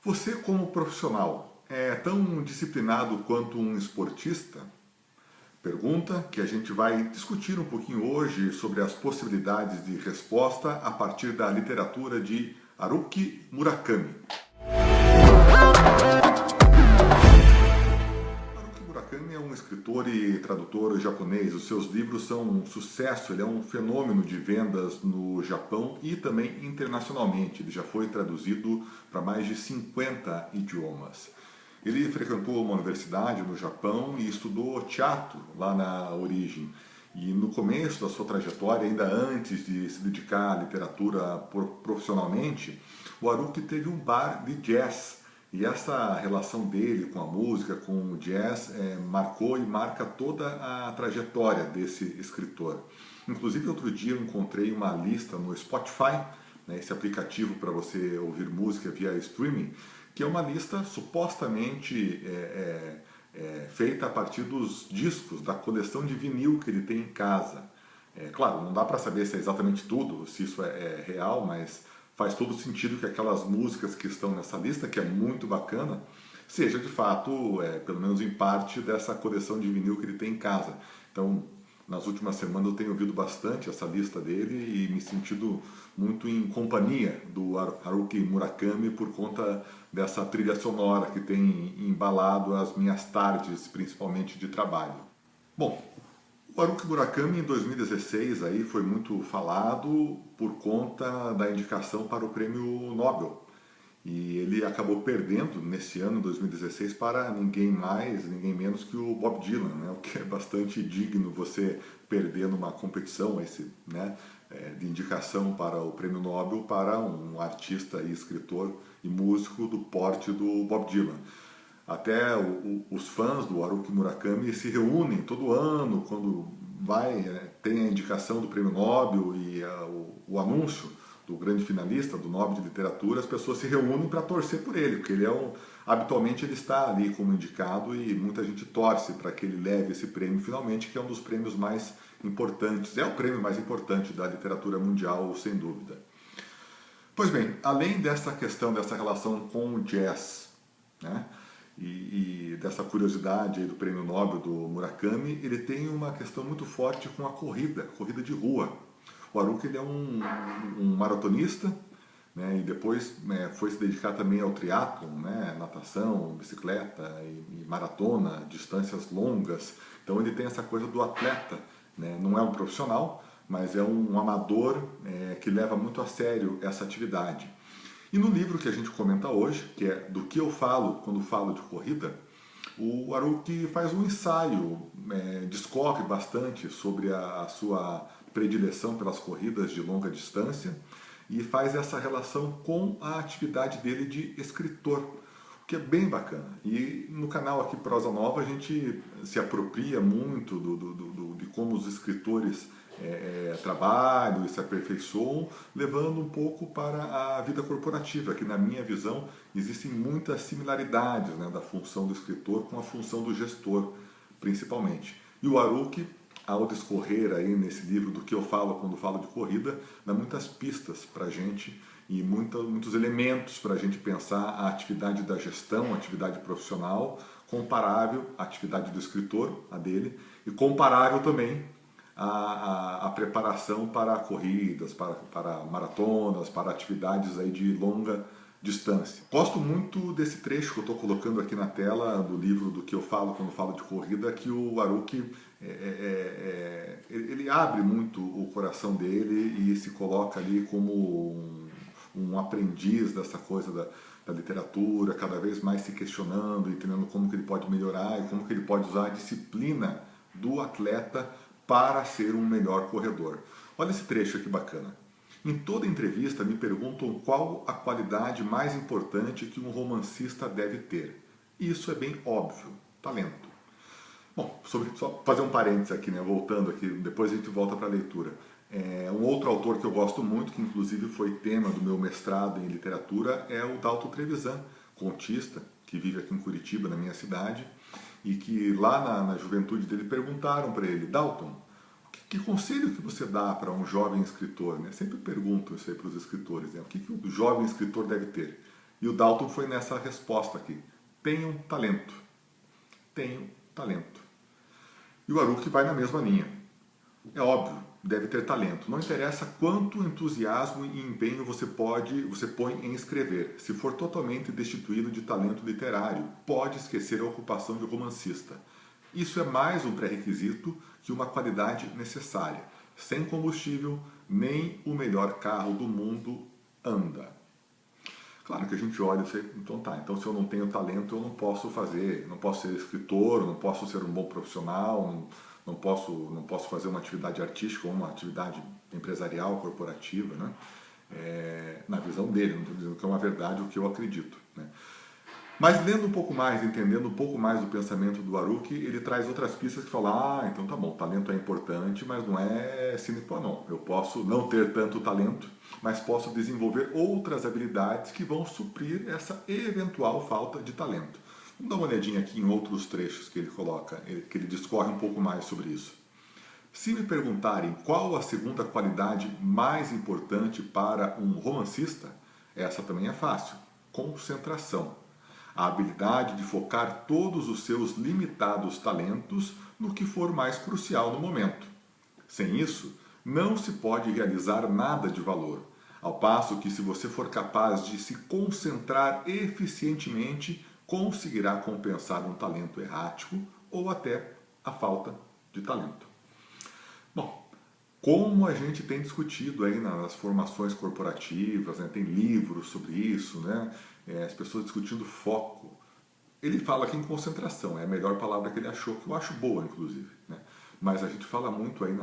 Você, como profissional, é tão disciplinado quanto um esportista? Pergunta que a gente vai discutir um pouquinho hoje sobre as possibilidades de resposta a partir da literatura de Haruki Murakami. Haruki Murakami é um escritor e tradutor japonês. Os seus livros são um sucesso, ele é um fenômeno de vendas no Japão e também internacionalmente. Ele já foi traduzido para mais de 50 idiomas. Ele frequentou uma universidade no Japão e estudou teatro lá na origem. E no começo da sua trajetória, ainda antes de se dedicar à literatura profissionalmente, o Haruki teve um bar de jazz. E essa relação dele com a música, com o jazz, marcou e marca toda a trajetória desse escritor. Inclusive, outro dia eu encontrei uma lista no Spotify, né, esse aplicativo para você ouvir música via streaming, que é uma lista supostamente feita a partir dos discos, da coleção de vinil que ele tem em casa. Claro, não dá para saber se é exatamente tudo, se isso é real, mas faz todo sentido que aquelas músicas que estão nessa lista, que é muito bacana, seja de fato, pelo menos em parte, dessa coleção de vinil que ele tem em casa. Então, nas últimas semanas eu tenho ouvido bastante essa lista dele e me sentido muito em companhia do Haruki Murakami por conta dessa trilha sonora que tem embalado as minhas tardes, principalmente de trabalho. Bom, o Haruki Murakami em 2016 aí foi muito falado por conta da indicação para o Prêmio Nobel. E ele acabou perdendo nesse ano, 2016, para ninguém mais, ninguém menos que o Bob Dylan, né? O que é bastante digno você perder numa competição né, de indicação para o Prêmio Nobel para um artista e escritor e músico do porte do Bob Dylan. Até os fãs do Haruki Murakami se reúnem todo ano, quando tem a indicação do Prêmio Nobel e o anúncio do grande finalista do Nobel de Literatura, as pessoas se reúnem para torcer por ele, porque habitualmente ele está ali como indicado e muita gente torce para que ele leve esse prêmio finalmente, que é um dos prêmios mais importantes, é o prêmio mais importante da literatura mundial, sem dúvida. Pois bem, além dessa questão, dessa relação com o jazz, né, e dessa curiosidade aí do Prêmio Nobel do Murakami, ele tem uma questão muito forte com a corrida de rua. O Haruki ele é um maratonista, né, e depois foi se dedicar também ao triatlon, né, natação, bicicleta e maratona, distâncias longas. Então ele tem essa coisa do atleta, né, não é um profissional, mas é um amador que leva muito a sério essa atividade. E no livro que a gente comenta hoje, que é Do que eu falo quando falo de corrida, o Haruki faz um ensaio, discorre bastante sobre a sua predileção pelas corridas de longa distância e faz essa relação com a atividade dele de escritor, o que é bem bacana. E no canal aqui Prosa Nova a gente se apropria muito de como os escritores trabalham e se aperfeiçoam, levando um pouco para a vida corporativa, que na minha visão existem muitas similaridades, né, da função do escritor com a função do gestor, principalmente. E o Haruki, ao discorrer aí nesse livro Do que eu falo quando falo de corrida, dá muitas pistas para a gente e muitos elementos para a gente pensar a atividade da gestão, a atividade profissional, comparável à atividade do escritor, a dele, e comparável também à preparação para corridas, para maratonas, para atividades aí de longa distância. Gosto muito desse trecho que eu estou colocando aqui na tela do livro Do que eu falo quando falo de corrida, que o Haruki ele abre muito o coração dele e se coloca ali como um aprendiz dessa coisa da literatura, cada vez mais se questionando, entendendo como que ele pode melhorar e como que ele pode usar a disciplina do atleta para ser um melhor corredor. Olha esse trecho aqui bacana. Em toda entrevista me perguntam qual a qualidade mais importante que um romancista deve ter. E isso é bem óbvio, talento. Bom, só fazer um parênteses aqui, né, voltando aqui, depois a gente volta para a leitura. Um outro autor que eu gosto muito, que inclusive foi tema do meu mestrado em literatura, é o Dalton Trevisan, contista, que vive aqui em Curitiba, na minha cidade, e que lá na juventude dele perguntaram para ele: Dalton, que conselho que você dá para um jovem escritor? Né? Sempre pergunto isso aí para os escritores, né? O que o jovem escritor deve ter? E o Dalton foi nessa resposta aqui. Tenho talento. Tenho talento. E o Aruki vai na mesma linha. É óbvio, deve ter talento. Não interessa quanto entusiasmo e empenho você põe em escrever. Se for totalmente destituído de talento literário, pode esquecer a ocupação de romancista. Isso é mais um pré-requisito que uma qualidade necessária. Sem combustível, nem o melhor carro do mundo anda. Claro que a gente olha e diz, então tá, então se eu não tenho talento eu não posso ser escritor, não posso ser um bom profissional, não posso fazer uma atividade artística ou uma atividade empresarial, corporativa, né? Na visão dele, não estou dizendo que é uma verdade o que eu acredito, né? Mas lendo um pouco mais, entendendo um pouco mais do pensamento do Aruki, ele traz outras pistas que falam, então tá bom, talento é importante, mas não é sine qua non. Eu posso não ter tanto talento, mas posso desenvolver outras habilidades que vão suprir essa eventual falta de talento. Vamos dar uma olhadinha aqui em outros trechos que ele coloca, que ele discorre um pouco mais sobre isso. Se me perguntarem qual a segunda qualidade mais importante para um romancista, essa também é fácil: concentração. A habilidade de focar todos os seus limitados talentos no que for mais crucial no momento. Sem isso, não se pode realizar nada de valor. Ao passo que, se você for capaz de se concentrar eficientemente, conseguirá compensar um talento errático ou até a falta de talento. Bom, como a gente tem discutido aí nas formações corporativas, né, tem livros sobre isso, né, as pessoas discutindo foco. Ele fala aqui em concentração, é a melhor palavra que ele achou, que eu acho boa, inclusive, né? Mas a gente fala muito aí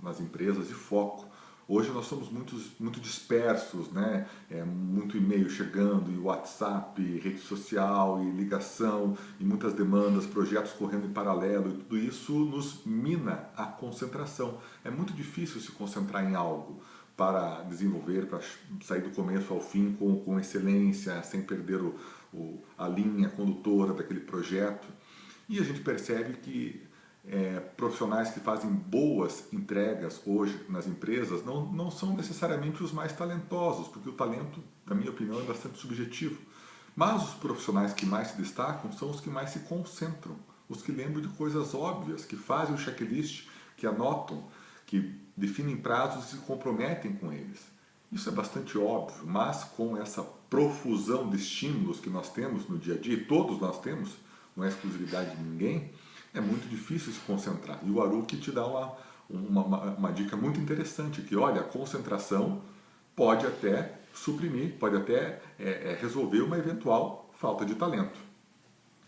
nas empresas de foco. Hoje nós somos muito dispersos, né? Muito e-mail chegando, e WhatsApp, rede social, e ligação, e muitas demandas, projetos correndo em paralelo, e tudo isso nos mina a concentração. É muito difícil se concentrar em algo para desenvolver, para sair do começo ao fim com excelência, sem perder a linha condutora daquele projeto. E a gente percebe que profissionais que fazem boas entregas hoje nas empresas não são necessariamente os mais talentosos, porque o talento, na minha opinião, é bastante subjetivo. Mas os profissionais que mais se destacam são os que mais se concentram, os que lembram de coisas óbvias, que fazem o checklist, que anotam, que definem prazos e se comprometem com eles. Isso é bastante óbvio, mas com essa profusão de estímulos que nós temos no dia a dia, e todos nós temos, não é exclusividade de ninguém, é muito difícil se concentrar. E o Aruki te dá uma dica muito interessante, que olha, a concentração pode até suprimir, pode até resolver uma eventual falta de talento.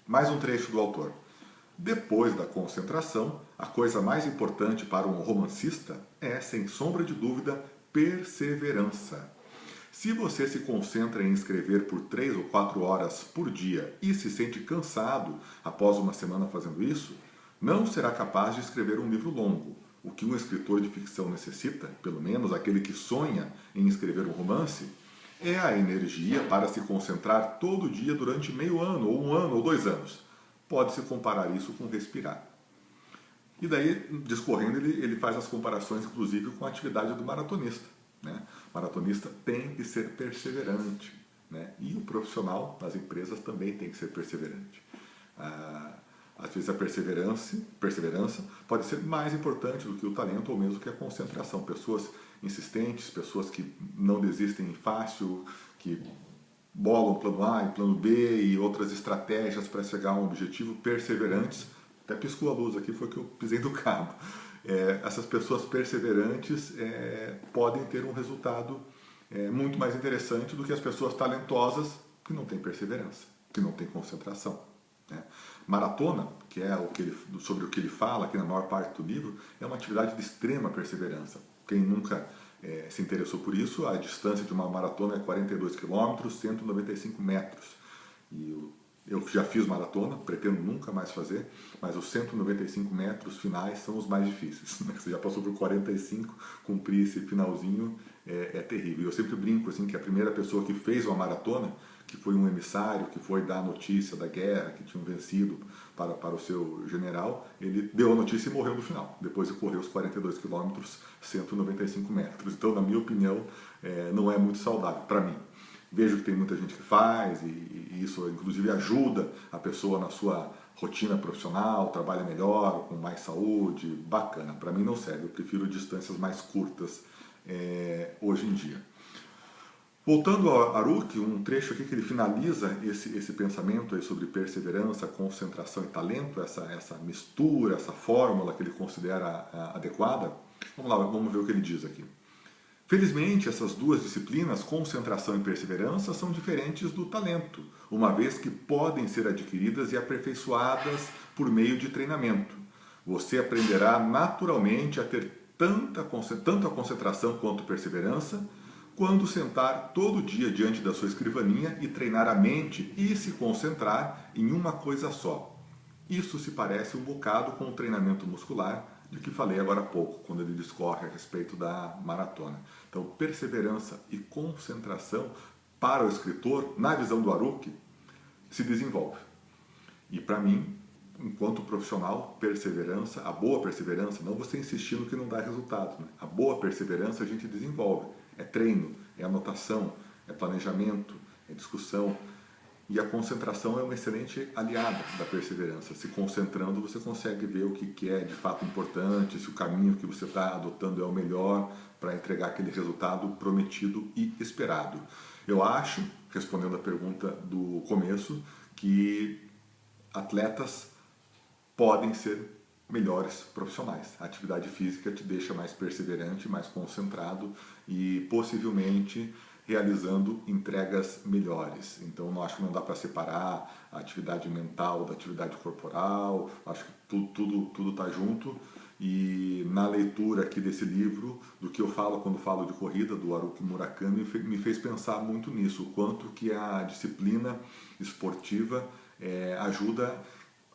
Mais um trecho do autor. Depois da concentração, a coisa mais importante para um romancista é, sem sombra de dúvida, perseverança. Se você se concentra em escrever por 3 ou 4 horas por dia e se sente cansado após uma semana fazendo isso, não será capaz de escrever um livro longo. O que um escritor de ficção necessita, pelo menos aquele que sonha em escrever um romance, é a energia para se concentrar todo dia durante meio ano, ou 1 ano, ou 2 anos. Pode-se comparar isso com respirar. E daí, discorrendo, ele faz as comparações, inclusive, com a atividade do maratonista, né? O maratonista tem que ser perseverante, né? E o profissional nas empresas também tem que ser perseverante. Às vezes a perseverança pode ser mais importante do que o talento ou mesmo que a concentração. Pessoas insistentes, pessoas que não desistem fácil, que bolam plano A e plano B e outras estratégias para chegar a um objetivo, perseverantes. Até piscou a luz aqui, foi que eu pisei do cabo. Essas pessoas perseverantes podem ter um resultado muito mais interessante do que as pessoas talentosas que não têm perseverança, que não têm concentração, né? Maratona, que é sobre o que ele fala aqui na maior parte do livro, é uma atividade de extrema perseverança. Quem nunca se interessou por isso, a distância de uma maratona é 42 km, 195 metros. E eu já fiz maratona, pretendo nunca mais fazer, mas os 195 metros finais são os mais difíceis. Você já passou por 45, cumprir esse finalzinho é terrível. Eu sempre brinco assim que a primeira pessoa que fez uma maratona, que foi um emissário, que foi dar a notícia da guerra, que tinham vencido para o seu general, ele deu a notícia e morreu no final, depois de correr os 42 quilômetros, 195 metros. Então, na minha opinião, não é muito saudável para mim. vejo que tem muita gente que faz e isso inclusive ajuda a pessoa na sua rotina profissional, trabalha melhor, com mais saúde, bacana. Para mim não serve, eu prefiro distâncias mais curtas hoje em dia. Voltando ao Aruki, um trecho aqui que ele finaliza esse pensamento aí sobre perseverança, concentração e talento, essa mistura, essa fórmula que ele considera adequada. Vamos lá, vamos ver o que ele diz aqui. Felizmente, essas duas disciplinas, concentração e perseverança, são diferentes do talento, uma vez que podem ser adquiridas e aperfeiçoadas por meio de treinamento. Você aprenderá naturalmente a ter tanto a concentração quanto a perseverança quando sentar todo dia diante da sua escrivaninha e treinar a mente e se concentrar em uma coisa só. Isso se parece um bocado com o treinamento muscular de que falei agora há pouco, quando ele discorre a respeito da maratona. Então, perseverança e concentração para o escritor, na visão do Aruki, se desenvolve. E para mim, enquanto profissional, perseverança, a boa perseverança, não você insistir no que não dá resultado, né? A boa perseverança a gente desenvolve. É treino, é anotação, é planejamento, é discussão. E a concentração é uma excelente aliada da perseverança. Se concentrando, você consegue ver o que é de fato importante, se o caminho que você está adotando é o melhor para entregar aquele resultado prometido e esperado. Eu acho, respondendo a pergunta do começo, que atletas podem ser melhores profissionais. A atividade física te deixa mais perseverante, mais concentrado e possivelmente realizando entregas melhores. Então, eu acho que não dá para separar a atividade mental da atividade corporal. Acho que tudo está junto. E na leitura aqui desse livro, do que eu falo quando falo de corrida, do Haruki Murakami, me fez pensar muito nisso, o quanto que a disciplina esportiva ajuda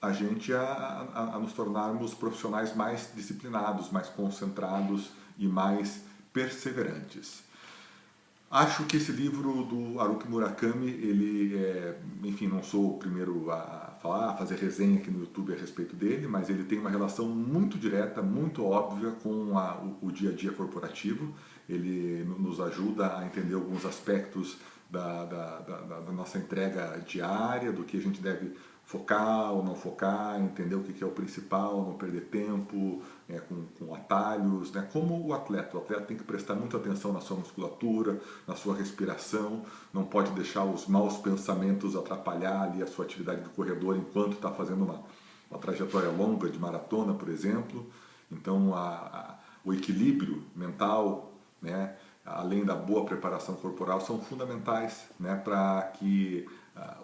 a gente a nos tornarmos profissionais mais disciplinados, mais concentrados e mais perseverantes. Acho que esse livro do Haruki Murakami, enfim, não sou o primeiro a falar, a fazer resenha aqui no YouTube a respeito dele, mas ele tem uma relação muito direta, muito óbvia com o dia a dia corporativo. Ele nos ajuda a entender alguns aspectos da nossa entrega diária, do que a gente deve focar ou não focar, entender o que é o principal, não perder tempo com atalhos, né? Como o atleta tem que prestar muita atenção na sua musculatura, na sua respiração, não pode deixar os maus pensamentos atrapalhar ali a sua atividade do corredor enquanto está fazendo uma trajetória longa de maratona, por exemplo. Então, o equilíbrio mental, né, além da boa preparação corporal, são fundamentais, né, para que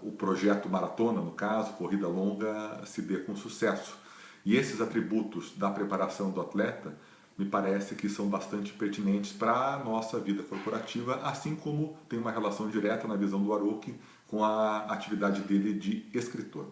o projeto maratona, no caso, corrida longa, se dê com sucesso. E esses atributos da preparação do atleta me parece que são bastante pertinentes para a nossa vida corporativa, assim como tem uma relação direta na visão do Haruki com a atividade dele de escritor.